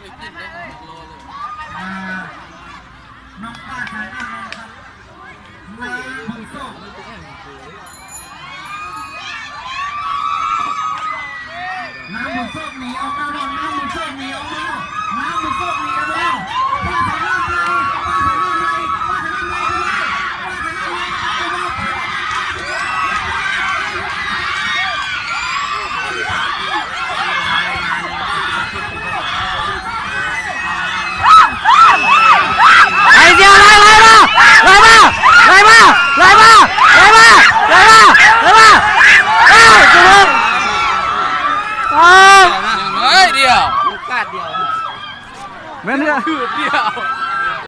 น้องป้าชายน้องครับมาบุญโซ่น้ำบุญโซ่หนีออกมาแล้วน้ำบุญโซ่หนีออกมาแล้วน้ำบุญโซ่หนีออกมาแล้วป้าใส่น้ำไรป้าใส่น้ำไรป้าใส่น้ำไรป้าใส่น้ำไรไอ้เดียวไล่มาจุ๊บอ้าว เดียวกาดเดียว เม่นเนี่ย คือเดียว